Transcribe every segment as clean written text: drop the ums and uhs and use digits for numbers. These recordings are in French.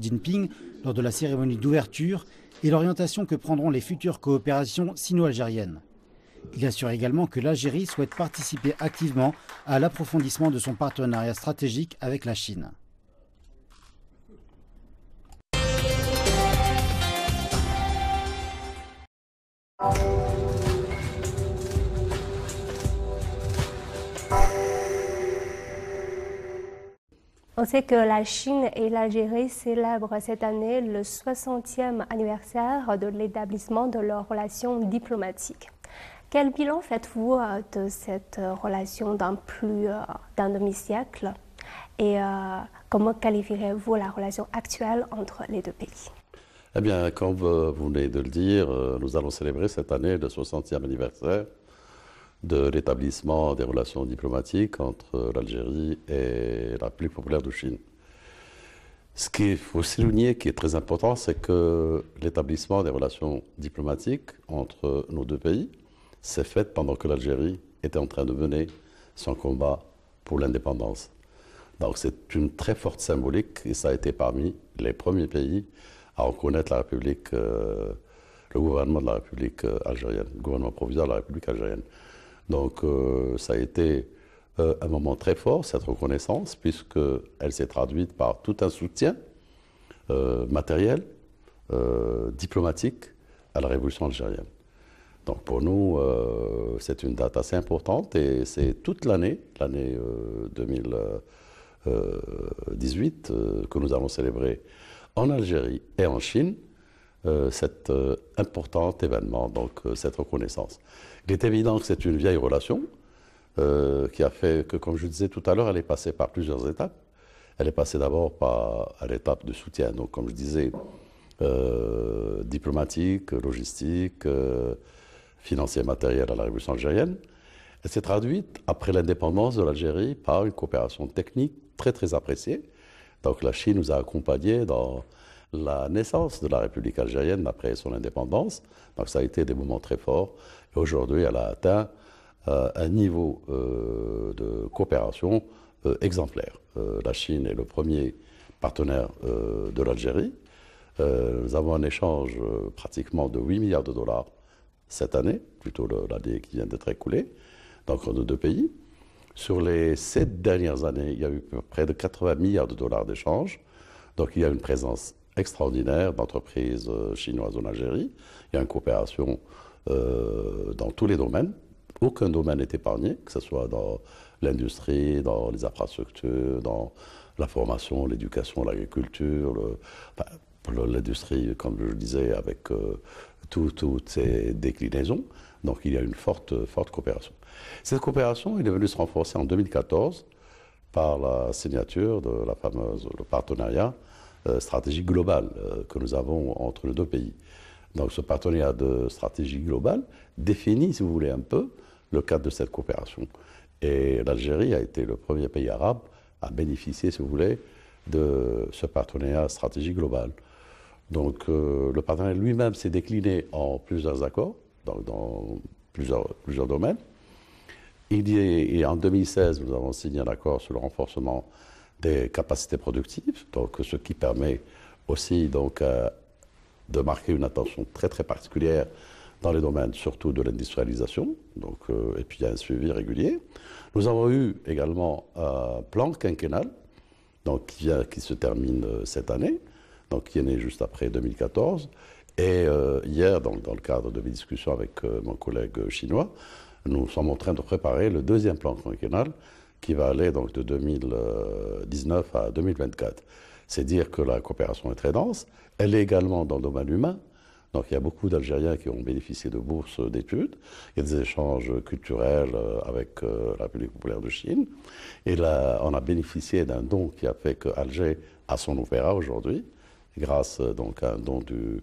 Jinping lors de la cérémonie d'ouverture et l'orientation que prendront les futures coopérations sino-algériennes. Il assure également que l'Algérie souhaite participer activement à l'approfondissement de son partenariat stratégique avec la Chine. On sait que la Chine et l'Algérie célèbrent cette année le 60e anniversaire de l'établissement de leurs relations diplomatiques. Quel bilan faites-vous de cette relation d'un demi-siècle et comment qualifierez-vous la relation actuelle entre les deux pays? Eh bien, comme vous venez de le dire, nous allons célébrer cette année le 60e anniversaire de l'établissement des relations diplomatiques entre l'Algérie et la République populaire de Chine. Ce qu'il faut souligner, qui est très important, c'est que l'établissement des relations diplomatiques entre nos deux pays s'est fait pendant que l'Algérie était en train de mener son combat pour l'indépendance. Donc c'est une très forte symbolique et ça a été parmi les premiers pays à reconnaître la République, le gouvernement de la République algérienne, le gouvernement provisoire de la République algérienne. Donc ça a été un moment très fort, cette reconnaissance, puisqu'elle s'est traduite par tout un soutien matériel, diplomatique à la révolution algérienne. Donc pour nous, c'est une date assez importante et c'est toute l'année 2018, que nous allons célébrer en Algérie et en Chine, cet important événement, donc cette reconnaissance. Il est évident que c'est une vieille relation qui a fait que, comme je disais tout à l'heure, elle est passée par plusieurs étapes. Elle est passée d'abord à l'étape de soutien, donc comme je disais, diplomatique, logistique, financier, matériel à la révolution algérienne. Elle s'est traduite, après l'indépendance de l'Algérie, par une coopération technique très très appréciée. Donc la Chine nous a accompagnés dans la naissance de la République algérienne après son indépendance. Donc ça a été des moments très forts. Et aujourd'hui, elle a atteint un niveau de coopération exemplaire. La Chine est le premier partenaire de l'Algérie. Nous avons un échange pratiquement de 8 milliards de dollars cette année, plutôt l'année qui vient d'être écoulée, donc entre nos deux pays. Sur les 7 dernières années, il y a eu près de 80 milliards de dollars d'échanges. Donc il y a une présence extraordinaire d'entreprises chinoises en Algérie. Il y a une coopération dans tous les domaines. Aucun domaine n'est épargné, que ce soit dans l'industrie, dans les infrastructures, dans la formation, l'éducation, l'agriculture, l'industrie, comme je le disais, avec toutes ces déclinaisons. Donc il y a une forte coopération. Cette coopération est venue se renforcer en 2014 par la signature de le partenariat stratégique global que nous avons entre les deux pays. Donc ce partenariat de stratégie globale définit, si vous voulez, un peu le cadre de cette coopération. Et l'Algérie a été le premier pays arabe à bénéficier, si vous voulez, de ce partenariat stratégique global. Donc le partenariat lui-même s'est décliné en plusieurs accords, donc dans plusieurs domaines. Et en 2016, nous avons signé un accord sur le renforcement des capacités productives, donc ce qui permet aussi donc, de marquer une attention très très particulière dans les domaines surtout de l'industrialisation, et puis il y a un suivi régulier. Nous avons eu également un plan quinquennal donc, qui se termine cette année, donc qui est né juste après 2014. Et hier, donc, dans le cadre de mes discussions avec mon collègue chinois, nous sommes en train de préparer le deuxième plan quinquennal qui va aller donc de 2019 à 2024. C'est dire que la coopération est très dense. Elle est également dans le domaine humain. Donc il y a beaucoup d'Algériens qui ont bénéficié de bourses d'études. Il y a des échanges culturels avec la République populaire de Chine. Et là, on a bénéficié d'un don qui a fait qu'Alger a son opéra aujourd'hui, grâce donc à un don du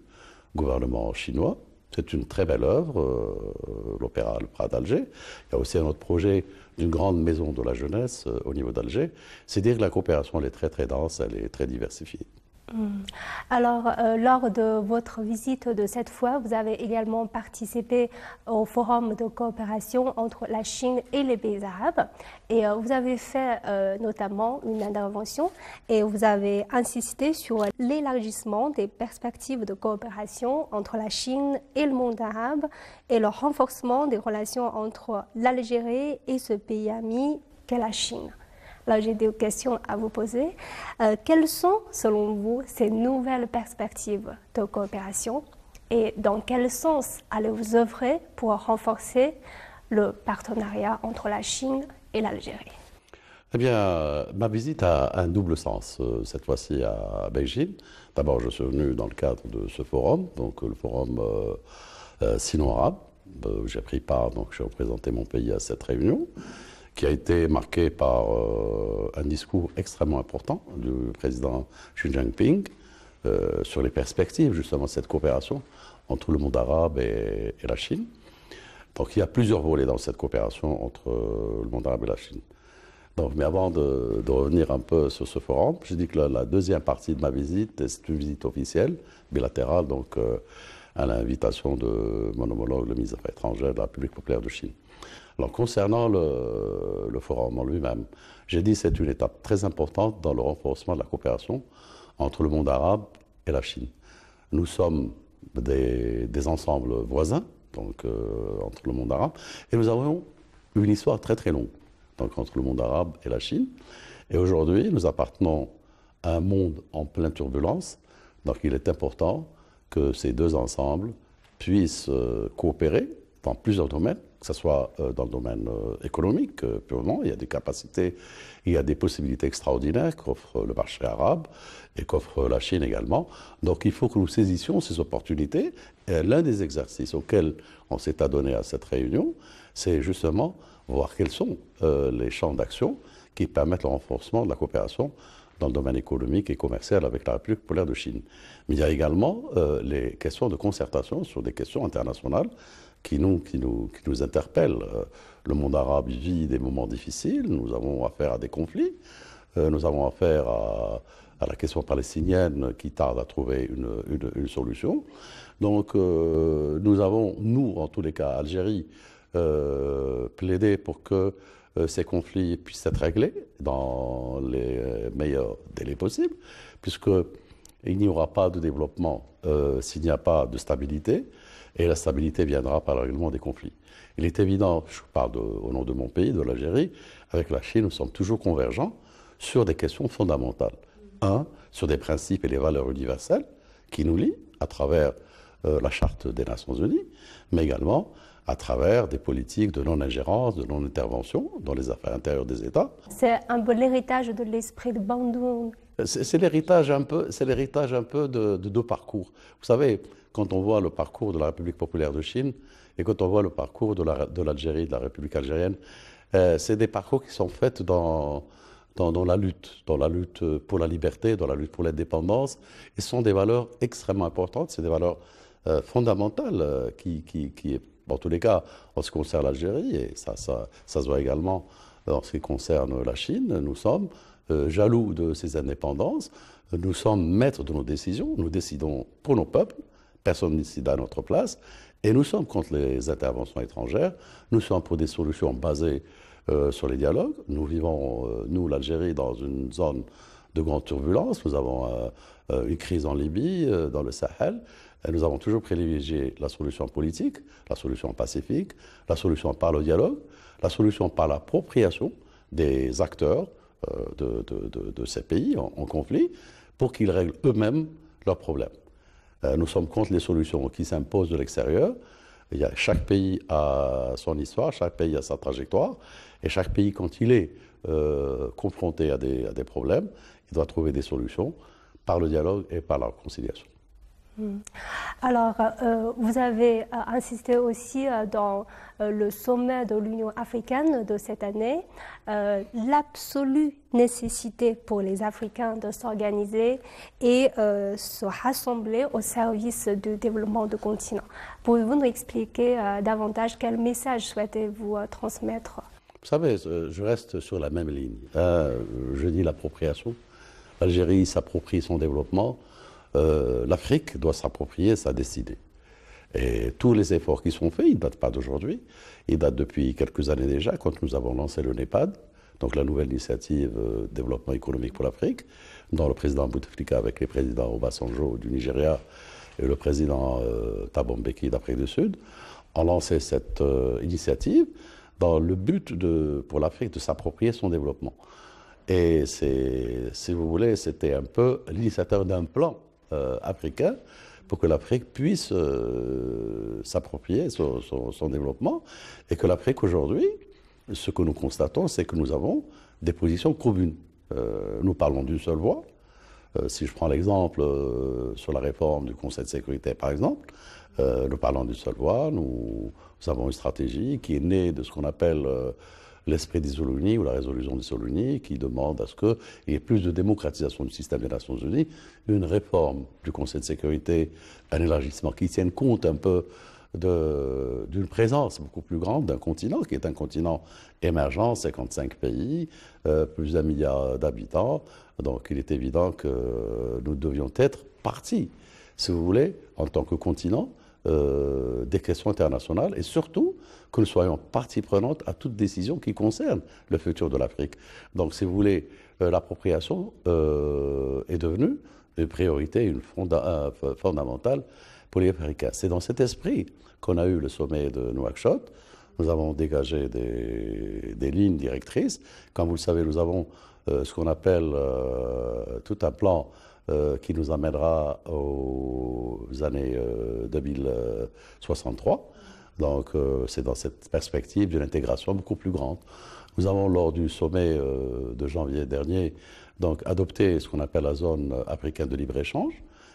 gouvernement chinois. C'est une très belle œuvre, l'Opéra Le Prat d'Alger. Il y a aussi un autre projet d'une grande maison de la jeunesse au niveau d'Alger. C'est dire que la coopération elle est très très dense, elle est très diversifiée. Alors, lors de votre visite de cette fois, vous avez également participé au forum de coopération entre la Chine et les pays arabes. Et vous avez fait notamment une intervention et vous avez insisté sur l'élargissement des perspectives de coopération entre la Chine et le monde arabe et le renforcement des relations entre l'Algérie et ce pays ami qu'est la Chine. Là, j'ai des questions à vous poser. Quelles sont, selon vous, ces nouvelles perspectives de coopération et dans quel sens allez-vous œuvrer pour renforcer le partenariat entre la Chine et l'Algérie? Eh bien, ma visite a un double sens, cette fois-ci à Beijing. D'abord, je suis venu dans le cadre de ce forum, donc le forum sino-arabe. J'ai pris part, donc j'ai représenté mon pays à cette réunion, qui a été marqué par un discours extrêmement important du président Xi Jinping sur les perspectives justement de cette coopération entre le monde arabe et la Chine. Donc il y a plusieurs volets dans cette coopération entre le monde arabe et la Chine. Donc, mais avant de revenir un peu sur ce forum, je dis que la deuxième partie de ma visite, c'est une visite officielle, bilatérale, donc à l'invitation de mon homologue, le ministre des Affaires étrangères de la République populaire de Chine. Alors, concernant le forum en lui-même, j'ai dit que c'est une étape très importante dans le renforcement de la coopération entre le monde arabe et la Chine. Nous sommes des ensembles voisins, donc entre le monde arabe, et nous avons une histoire très très longue, donc entre le monde arabe et la Chine. Et aujourd'hui, nous appartenons à un monde en pleine turbulence, donc il est important que ces deux ensembles puissent coopérer dans plusieurs domaines, que ce soit dans le domaine économique purement, il y a des capacités, il y a des possibilités extraordinaires qu'offre le marché arabe et qu'offre la Chine également. Donc il faut que nous saisissions ces opportunités. Et l'un des exercices auxquels on s'est adonné à cette réunion, c'est justement voir quels sont les champs d'action qui permettent le renforcement de la coopération dans le domaine économique et commercial avec la République populaire de Chine. Mais il y a également les questions de concertation sur des questions internationales qui nous interpellent. Le monde arabe vit des moments difficiles, nous avons affaire à des conflits, nous avons affaire à la question palestinienne qui tarde à trouver une solution. Donc nous avons, nous, en tous les cas, Algérie, plaidé pour que ces conflits puissent être réglés dans les meilleurs délais possibles, puisqu'il n'y aura pas de développement s'il n'y a pas de stabilité, et la stabilité viendra par le règlement des conflits. Il est évident, je parle au nom de mon pays, de l'Algérie, avec la Chine, nous sommes toujours convergents sur des questions fondamentales. Un, sur des principes et des valeurs universelles qui nous lient à travers la Charte des Nations Unies, mais également à travers des politiques de non-ingérence, de non-intervention dans les affaires intérieures des États. C'est un peu l'héritage de l'esprit de Bandung. C'est l'héritage un peu de deux parcours. Vous savez, quand on voit le parcours de la République populaire de Chine et quand on voit le parcours de l'Algérie, de la République algérienne, c'est des parcours qui sont faits dans la lutte pour la liberté, dans la lutte pour l'indépendance. Et ce sont des valeurs extrêmement importantes, c'est des valeurs fondamentales qui, en tous les cas, en ce qui concerne l'Algérie, et ça se voit également en ce qui concerne la Chine, nous sommes jaloux de ces indépendances, nous sommes maîtres de nos décisions, nous décidons pour nos peuples, personne ne décide à notre place, et nous sommes contre les interventions étrangères, nous sommes pour des solutions basées sur les dialogues. Nous vivons, nous, l'Algérie, dans une zone de grande turbulence, nous avons une crise en Libye, dans le Sahel, et nous avons toujours privilégié la solution politique, la solution pacifique, la solution par le dialogue, la solution par l'appropriation des acteurs de ces pays en conflit pour qu'ils règlent eux-mêmes leurs problèmes. Nous sommes contre les solutions qui s'imposent de l'extérieur. Chaque pays a son histoire, chaque pays a sa trajectoire, et chaque pays, quand il est confronté à des problèmes, il doit trouver des solutions par le dialogue et par la conciliation. Alors, vous avez insisté aussi dans le sommet de l'Union africaine de cette année, l'absolue nécessité pour les Africains de s'organiser et se rassembler au service du développement du continent. Pouvez-vous nous expliquer davantage quel message souhaitez-vous transmettre? Vous savez, je reste sur la même ligne. Je dis l'appropriation l'Algérie s'approprie son développement, l'Afrique doit s'approprier sa destinée. Et tous les efforts qui sont faits, ils ne datent pas d'aujourd'hui, ils datent depuis quelques années déjà, quand nous avons lancé le NEPAD, donc la nouvelle initiative développement économique pour l'Afrique, dont le président Bouteflika avec les présidents Obasanjo du Nigeria et le président Thabo Mbeki d'Afrique du Sud, ont lancé cette initiative dans le but pour l'Afrique de s'approprier son développement. Et si vous voulez, c'était un peu l'initiateur d'un plan africain pour que l'Afrique puisse s'approprier son développement et que l'Afrique aujourd'hui, ce que nous constatons, c'est que nous avons des positions communes. Nous parlons d'une seule voix. Si je prends l'exemple sur la réforme du Conseil de sécurité, par exemple, nous parlons d'une seule voix. Nous avons une stratégie qui est née de ce qu'on appelle l'esprit des Soluni ou la résolution des Soluni, qui demande à ce qu'il y ait plus de démocratisation du système des Nations Unies, une réforme du Conseil de sécurité, un élargissement qui tienne compte un peu d'une présence beaucoup plus grande d'un continent, qui est un continent émergent, 55 pays, plus d'1 milliard d'habitants. Donc il est évident que nous devions être partie, si vous voulez, en tant que continent, des questions internationales et surtout que nous soyons partie prenante à toute décision qui concerne le futur de l'Afrique. Donc si vous voulez, l'appropriation est devenue une priorité fondamentale pour les Africains. C'est dans cet esprit qu'on a eu le sommet de Nouakchott. Nous avons dégagé des lignes directrices. Comme vous le savez, nous avons ce qu'on appelle tout un plan qui nous amènera aux années 2063. Donc c'est dans cette perspective d'une intégration beaucoup plus grande. Nous avons, lors du sommet de janvier dernier, donc, adopté ce qu'on appelle la zone africaine de libre-échange,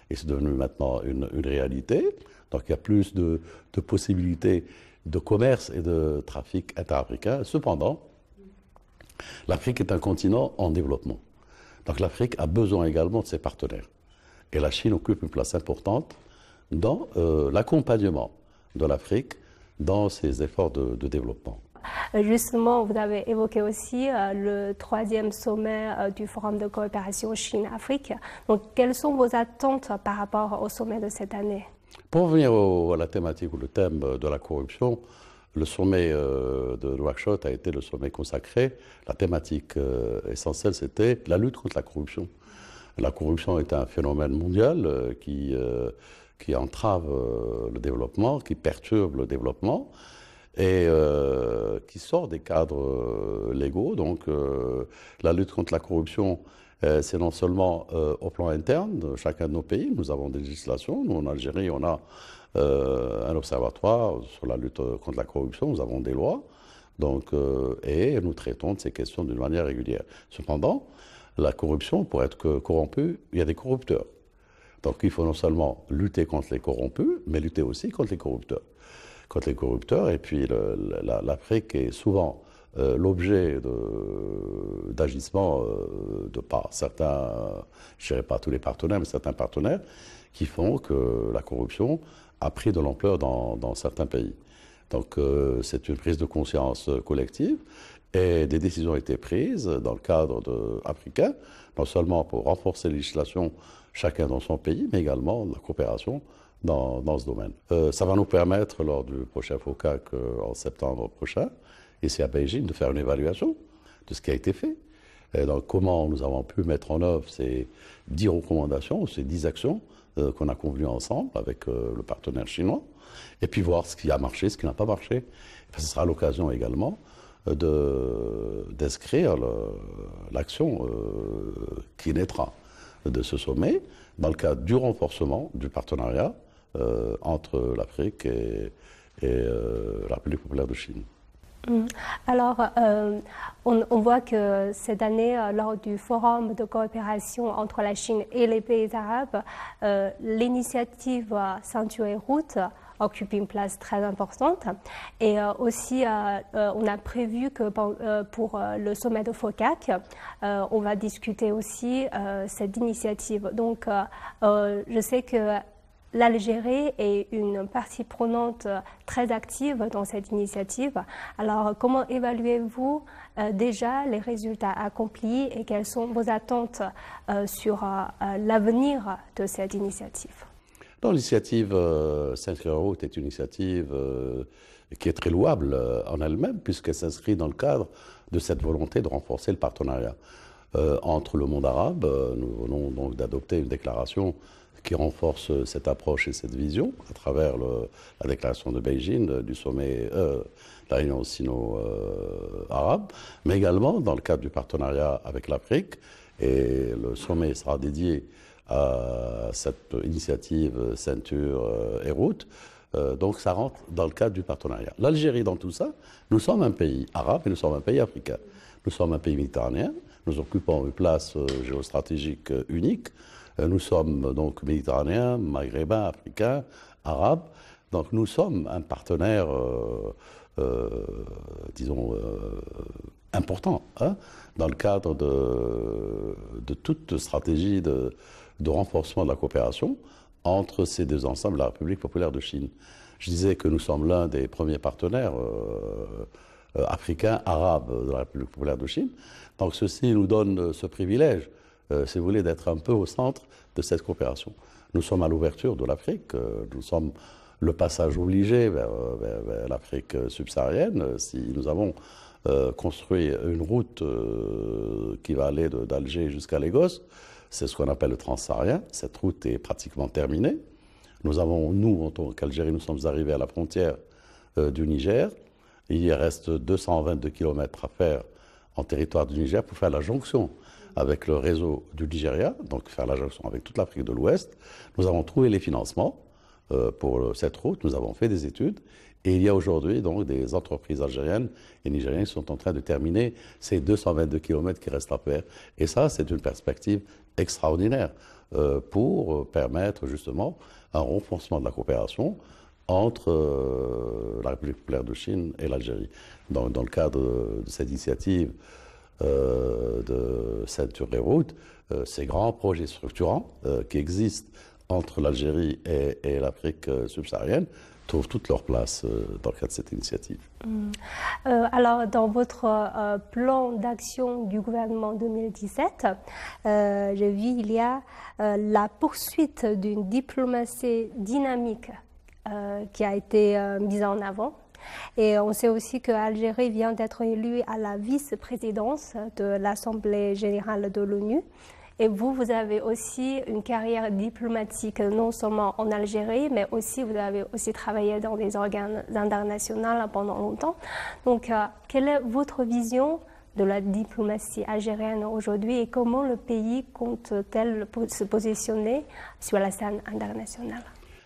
et c'est devenu maintenant une réalité. Donc il y a plus de possibilités de commerce et de trafic interafricain. Cependant, l'Afrique est un continent en développement. Donc l'Afrique a besoin également de ses partenaires. Et la Chine occupe une place importante dans l'accompagnement de l'Afrique dans ses efforts de développement. Justement, vous avez évoqué aussi le 3e sommet du Forum de coopération Chine-Afrique. Donc, quelles sont vos attentes par rapport au sommet de cette année? Pour revenir à la thématique ou le thème de la corruption, le sommet de Nouakchott a été le sommet consacré. La thématique essentielle, c'était la lutte contre la corruption. La corruption est un phénomène mondial qui entrave le développement, qui perturbe le développement et qui sort des cadres légaux. Donc la lutte contre la corruption, c'est non seulement au plan interne de chacun de nos pays. Nous avons des législations. Nous, en Algérie, on a un observatoire sur la lutte contre la corruption. Nous avons des lois. Donc, et nous traitons de ces questions d'une manière régulière. Cependant, la corruption, pour être corrompue, il y a des corrupteurs. Donc il faut non seulement lutter contre les corrompus, mais lutter aussi contre les corrupteurs. Contre les corrupteurs, et puis l'Afrique est souvent l'objet d'agissements de par certains, je ne dirais pas tous les partenaires, mais certains partenaires, qui font que la corruption a pris de l'ampleur dans certains pays. Donc c'est une prise de conscience collective, et des décisions ont été prises dans le cadre africain, non seulement pour renforcer les législations chacun dans son pays, mais également la coopération dans ce domaine. Ça va nous permettre, lors du prochain FOCAC en septembre prochain, ici à Beijing, de faire une évaluation de ce qui a été fait. Et donc comment nous avons pu mettre en œuvre ces 10 recommandations, ces 10 actions qu'on a convenues ensemble avec le partenaire chinois, et puis voir ce qui a marché, ce qui n'a pas marché. Ce sera l'occasion également d'inscrire l'action qui naîtra de ce sommet dans le cadre du renforcement du partenariat entre l'Afrique et la République populaire de Chine. Alors, on voit que cette année, lors du forum de coopération entre la Chine et les pays arabes, l'initiative Ceinture et Route occupe une place très importante. Et aussi, on a prévu que pour le sommet de FOCAC, on va discuter aussi cette initiative. Donc, je sais que l'Algérie est une partie prenante très active dans cette initiative. Alors, comment évaluez-vous déjà les résultats accomplis et quelles sont vos attentes sur l'avenir de cette initiative? L'initiative Sainte-Claire-Haute est une initiative qui est très louable en elle-même, puisqu'elle s'inscrit dans le cadre de cette volonté de renforcer le partenariat entre le monde arabe. Nous venons donc d'adopter une déclaration qui renforce cette approche et cette vision à travers la déclaration de Beijing du sommet de la réunion sino-arabe, mais également dans le cadre du partenariat avec l'Afrique. Et le sommet sera dédié à cette initiative Ceinture et Route. Donc ça rentre dans le cadre du partenariat. L'Algérie, dans tout ça, nous sommes un pays arabe et nous sommes un pays africain. Nous sommes un pays méditerranéen, nous occupons une place géostratégique unique. Nous sommes donc méditerranéens, maghrébins, africains, arabes. Donc nous sommes un partenaire, disons, important dans le cadre de toute stratégie de renforcement de la coopération entre ces deux ensembles, la République populaire de Chine. Je disais que nous sommes l'un des premiers partenaires africains, arabes de la République populaire de Chine. Donc ceci nous donne ce privilège, si vous voulez, d'être un peu au centre de cette coopération. Nous sommes à l'ouverture de l'Afrique, nous sommes le passage obligé vers l'Afrique subsaharienne. Si nous avons construit une route qui va aller d'Alger jusqu'à Lagos, c'est ce qu'on appelle le transsaharien. Cette route est pratiquement terminée. Nous, en tant qu'Algérie, nous sommes arrivés à la frontière du Niger. Il y reste 222 km à faire en territoire du Niger pour faire la jonction avec le réseau du Nigeria, donc faire la jonction avec toute l'Afrique de l'Ouest. Nous avons trouvé les financements pour cette route, nous avons fait des études, et il y a aujourd'hui donc des entreprises algériennes et nigériennes qui sont en train de terminer ces 222 km qui restent à faire. Et ça, c'est une perspective extraordinaire pour permettre justement un renforcement de la coopération entre la République populaire de Chine et l'Algérie. Dans le cadre de cette initiative de Ceinture et Route, ces grands projets structurants qui existent entre l'Algérie et l'Afrique subsaharienne trouvent toute leur place dans le cadre de cette initiative. Alors, dans votre plan d'action du gouvernement 2017, j'ai vu il y a la poursuite d'une diplomatie dynamique qui a été mise en avant. Et on sait aussi que l'Algérie vient d'être élue à la vice-présidence de l'Assemblée générale de l'ONU. Et vous avez aussi une carrière diplomatique, non seulement en Algérie, mais aussi vous avez aussi travaillé dans des organes internationaux pendant longtemps. Donc, quelle est votre vision de la diplomatie algérienne aujourd'hui et comment le pays compte-t-elle se positionner sur la scène internationale?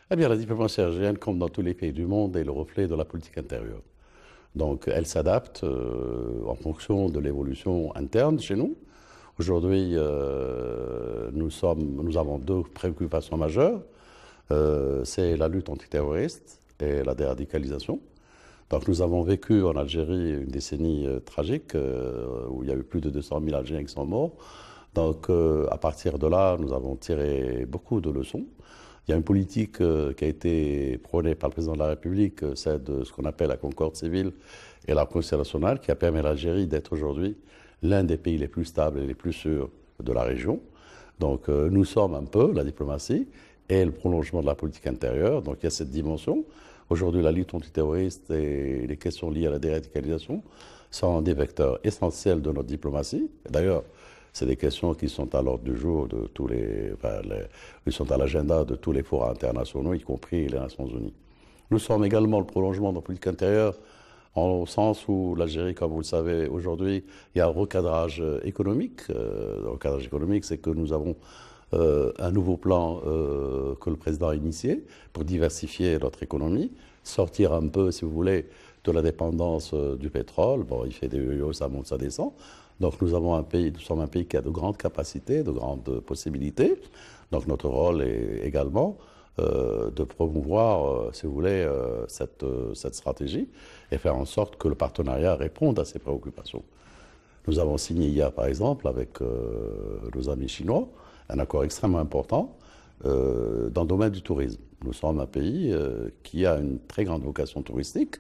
Eh bien, la diplomatie algérienne, comme dans tous les pays du monde, est le reflet de la politique intérieure. Donc, elle s'adapte en fonction de l'évolution interne chez nous. Aujourd'hui, nous avons deux préoccupations majeures. C'est la lutte antiterroriste et la déradicalisation. Donc, nous avons vécu en Algérie une décennie tragique où il y a eu plus de 200 000 Algériens qui sont morts. Donc, à partir de là, nous avons tiré beaucoup de leçons. Il y a une politique qui a été prônée par le président de la République, c'est de ce qu'on appelle la concorde civile et la concorde nationale, qui a permis à l'Algérie d'être aujourd'hui l'un des pays les plus stables et les plus sûrs de la région. Donc nous sommes un peu la diplomatie et le prolongement de la politique intérieure. Donc il y a cette dimension. Aujourd'hui, la lutte antiterroriste et les questions liées à la déradicalisation sont des vecteurs essentiels de notre diplomatie. D'ailleurs, c'est des questions qui sont à l'ordre du jour de tous qui sont à l'agenda de tous les forums internationaux, y compris les Nations Unies. Nous sommes également le prolongement de la politique intérieure, au sens où l'Algérie, comme vous le savez, aujourd'hui, il y a un recadrage économique. Le recadrage économique, c'est que nous avons un nouveau plan que le président a initié pour diversifier notre économie, sortir un peu, si vous voulez, de la dépendance du pétrole. Bon, il fait des yo-yo, ça monte, ça descend. Donc nous sommes un pays qui a de grandes capacités, de grandes possibilités. Donc notre rôle est également de promouvoir, si vous voulez, cette stratégie et faire en sorte que le partenariat réponde à ces préoccupations. Nous avons signé hier, par exemple, avec nos amis chinois, un accord extrêmement important dans le domaine du tourisme. Nous sommes un pays qui a une très grande vocation touristique.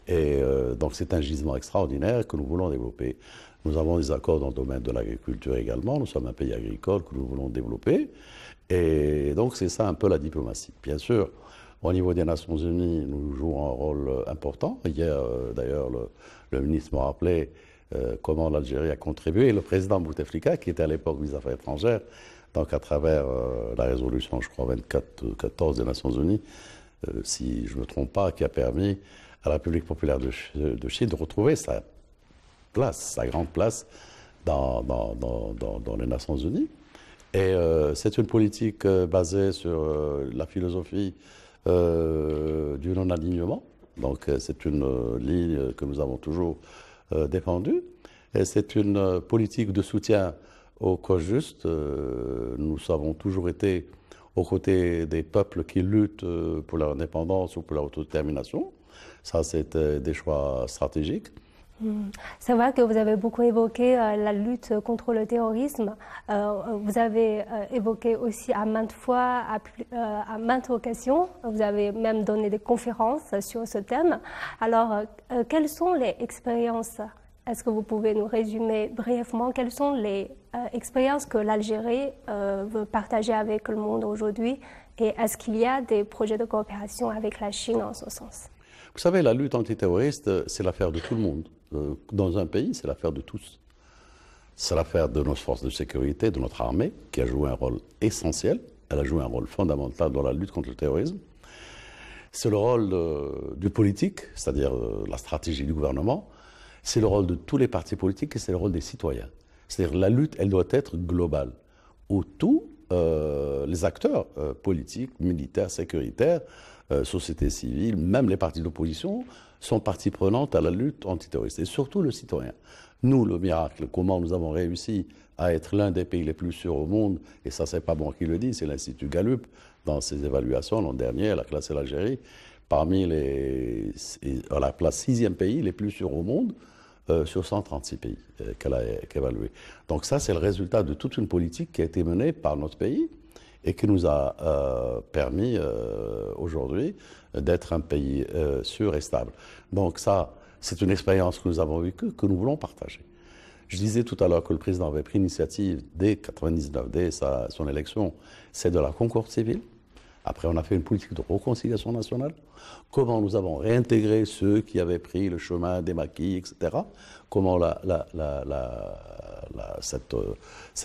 Et donc c'est un gisement extraordinaire que nous voulons développer. Nous avons des accords dans le domaine de l'agriculture également. Nous sommes un pays agricole que nous voulons développer. Et donc c'est ça un peu la diplomatie. Bien sûr, au niveau des Nations Unies, nous jouons un rôle important. Hier, d'ailleurs, le ministre m'a rappelé comment l'Algérie a contribué. Et le président Bouteflika, qui était à l'époque ministre des Affaires étrangères, donc à travers la résolution, je crois, 24-14 des Nations Unies, si je ne me trompe pas, qui a permis à la République populaire de Chine de retrouver sa place, sa grande place dans les Nations Unies. Et c'est une politique basée sur la philosophie du non-alignement. Donc c'est une ligne que nous avons toujours défendue. Et c'est une politique de soutien aux causes justes. Nous avons toujours été aux côtés des peuples qui luttent pour leur indépendance ou pour leur autodétermination. Ça, c'est des choix stratégiques. C'est vrai que vous avez beaucoup évoqué la lutte contre le terrorisme. Vous avez évoqué aussi à maintes fois, à maintes occasions, vous avez même donné des conférences sur ce thème. Alors, quelles sont les expériences? Est-ce que vous pouvez nous résumer brièvement quelles sont les expériences que l'Algérie veut partager avec le monde aujourd'hui? Et est-ce qu'il y a des projets de coopération avec la Chine en ce sens? Vous savez, la lutte antiterroriste, c'est l'affaire de tout le monde. Dans un pays, c'est l'affaire de tous. C'est l'affaire de nos forces de sécurité, de notre armée, qui a joué un rôle essentiel. Elle a joué un rôle fondamental dans la lutte contre le terrorisme. C'est le rôle du politique, c'est-à-dire la stratégie du gouvernement. C'est le rôle de tous les partis politiques et c'est le rôle des citoyens. C'est-à-dire la lutte, elle doit être globale, où tous les acteurs politiques, militaires, sécuritaires, société civile, même les partis d'opposition, sont partie prenante à la lutte antiterroriste, et surtout le citoyen. Nous, le miracle, comment nous avons réussi à être l'un des pays les plus sûrs au monde, et ça, c'est pas moi qui le dis, c'est l'Institut Gallup, dans ses évaluations l'an dernier, elle a classé l'Algérie parmi à la place 6e pays les plus sûrs au monde, sur 136 pays qu'elle a évalués. Donc ça, c'est le résultat de toute une politique qui a été menée par notre pays, et qui nous a permis aujourd'hui d'être un pays sûr et stable. Donc ça, c'est une expérience que nous avons vécue, que nous voulons partager. Je disais tout à l'heure que le président avait pris l'initiative dès 1999, dès son élection, c'est de la concorde civile. Après, on a fait une politique de réconciliation nationale. Comment nous avons réintégré ceux qui avaient pris le chemin des maquis, etc. Comment cette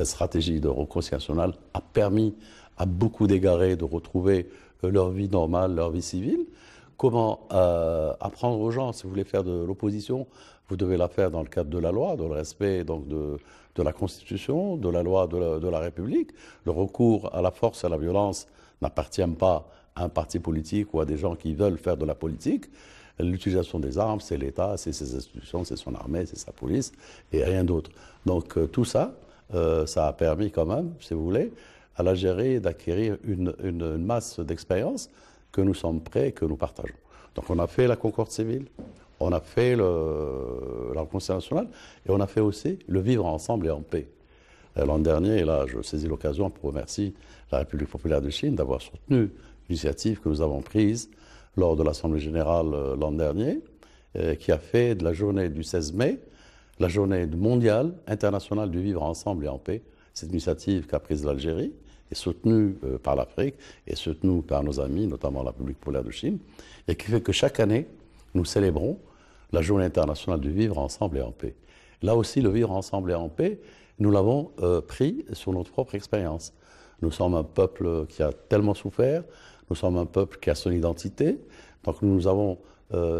stratégie de réconciliation nationale a permis à beaucoup d'égarés de retrouver leur vie normale, leur vie civile. Comment apprendre aux gens, si vous voulez faire de l'opposition, vous devez la faire dans le cadre de la loi, dans le respect donc, de la Constitution, de la loi de la République. Le recours à la force et à la violence n'appartient pas à un parti politique ou à des gens qui veulent faire de la politique. L'utilisation des armes, c'est l'État, c'est ses institutions, c'est son armée, c'est sa police et rien d'autre. Donc tout ça, ça a permis quand même, si vous voulez, à l'Algérie d'acquérir une masse d'expérience que nous sommes prêts, que nous partageons. Donc on a fait la concorde civile, on a fait la réconciliation nationale et on a fait aussi le vivre ensemble et en paix. L'an dernier, et là je saisis l'occasion pour remercier la République populaire de Chine d'avoir soutenu l'initiative que nous avons prise lors de l'Assemblée générale l'an dernier, qui a fait de la journée du 16 mai la journée mondiale internationale du vivre ensemble et en paix. Cette initiative qu'a prise l'Algérie est soutenue par l'Afrique et soutenue par nos amis, notamment la République populaire de Chine, et qui fait que chaque année, nous célébrons la journée internationale du vivre ensemble et en paix. Là aussi, le vivre ensemble et en paix, nous l'avons pris sur notre propre expérience. Nous sommes un peuple qui a tellement souffert, nous sommes un peuple qui a son identité, donc nous avons,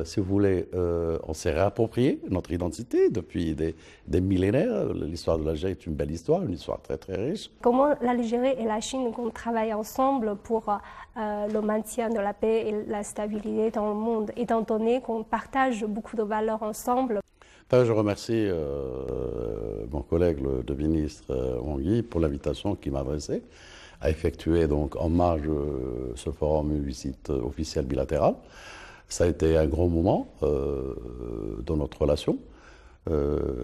si vous voulez, on s'est réapproprié notre identité depuis des millénaires. L'histoire de l'Algérie est une belle histoire, une histoire très très riche. Comment l'Algérie et la Chine travaillent ensemble pour le maintien de la paix et la stabilité dans le monde, étant donné qu'on partage beaucoup de valeurs ensemble? Je remercie mon collègue, le ministre Wang Yi, pour l'invitation qu'il m'a adressée à effectuer donc en marge de ce forum, une visite officielle bilatérale. Ça a été un grand moment dans notre relation.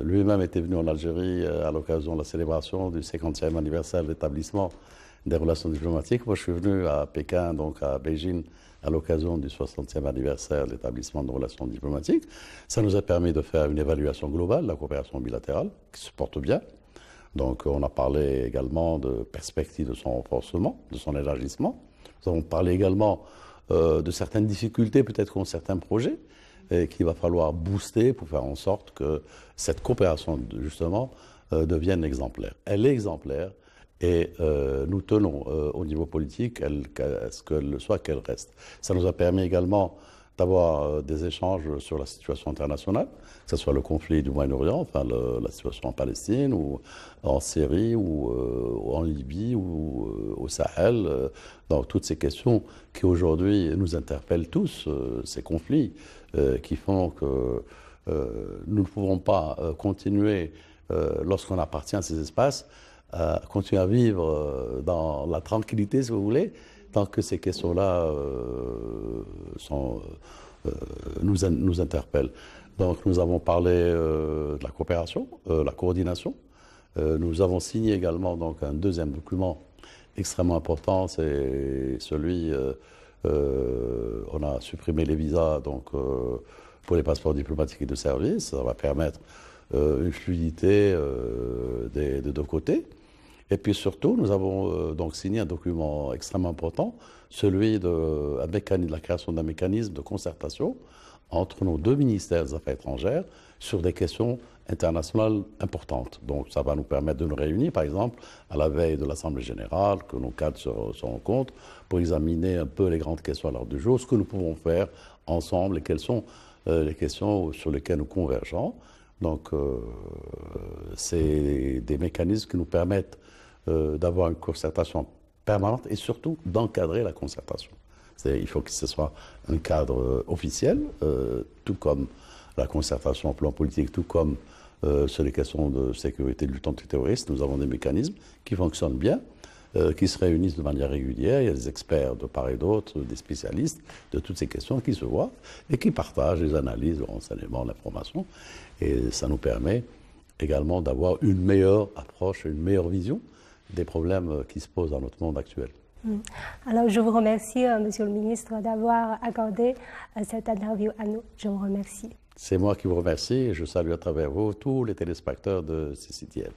Lui-même était venu en Algérie à l'occasion de la célébration du 50e anniversaire de l'établissement des relations diplomatiques. Moi, je suis venu à Pékin, donc à Beijing, à l'occasion du 60e anniversaire de l'établissement de relations diplomatiques. Ça nous a permis de faire une évaluation globale de la coopération bilatérale, qui se porte bien. Donc, on a parlé également de perspectives de son renforcement, de son élargissement. Nous avons parlé également de certaines difficultés, peut-être qu'ont certains projets, et qu'il va falloir booster pour faire en sorte que cette coopération, justement, devienne exemplaire. Elle est exemplaire et nous tenons au niveau politique à ce qu'elle soit, qu'elle reste. Ça nous a permis également d'avoir des échanges sur la situation internationale, que ce soit le conflit du Moyen-Orient, enfin la situation en Palestine, ou en Syrie, ou en Libye, ou au Sahel. Donc toutes ces questions qui aujourd'hui nous interpellent tous, ces conflits qui font que nous ne pouvons pas continuer, lorsqu'on appartient à ces espaces, à continuer à vivre dans la tranquillité, si vous voulez, tant que ces questions-là nous interpellent. Donc nous avons parlé de la coopération, la coordination. Nous avons signé également donc, un deuxième document extrêmement important, c'est celui, on a supprimé les visas donc, pour les passeports diplomatiques et de service. Ça va permettre une fluidité des deux côtés. Et puis surtout, nous avons donc signé un document extrêmement important, celui de la création d'un mécanisme de concertation entre nos deux ministères des Affaires étrangères sur des questions internationales importantes. Donc ça va nous permettre de nous réunir, par exemple, à la veille de l'Assemblée générale, que nos cadres se rencontrent pour examiner un peu les grandes questions à l'ordre du jour, ce que nous pouvons faire ensemble et quelles sont les questions sur lesquelles nous convergeons. Donc c'est des mécanismes qui nous permettent d'avoir une concertation permanente et surtout d'encadrer la concertation. Il faut que ce soit un cadre officiel, tout comme la concertation au plan politique, tout comme sur les questions de sécurité, de lutte antiterroriste. Nous avons des mécanismes qui fonctionnent bien, qui se réunissent de manière régulière. Il y a des experts de part et d'autre, des spécialistes de toutes ces questions qui se voient et qui partagent les analyses, le renseignement, l'information. Et ça nous permet également d'avoir une meilleure approche, une meilleure vision des problèmes qui se posent dans notre monde actuel. Alors, je vous remercie, Monsieur le Ministre, d'avoir accordé cette interview à nous. Je vous remercie. C'est moi qui vous remercie et je salue à travers vous tous les téléspectateurs de CCTL.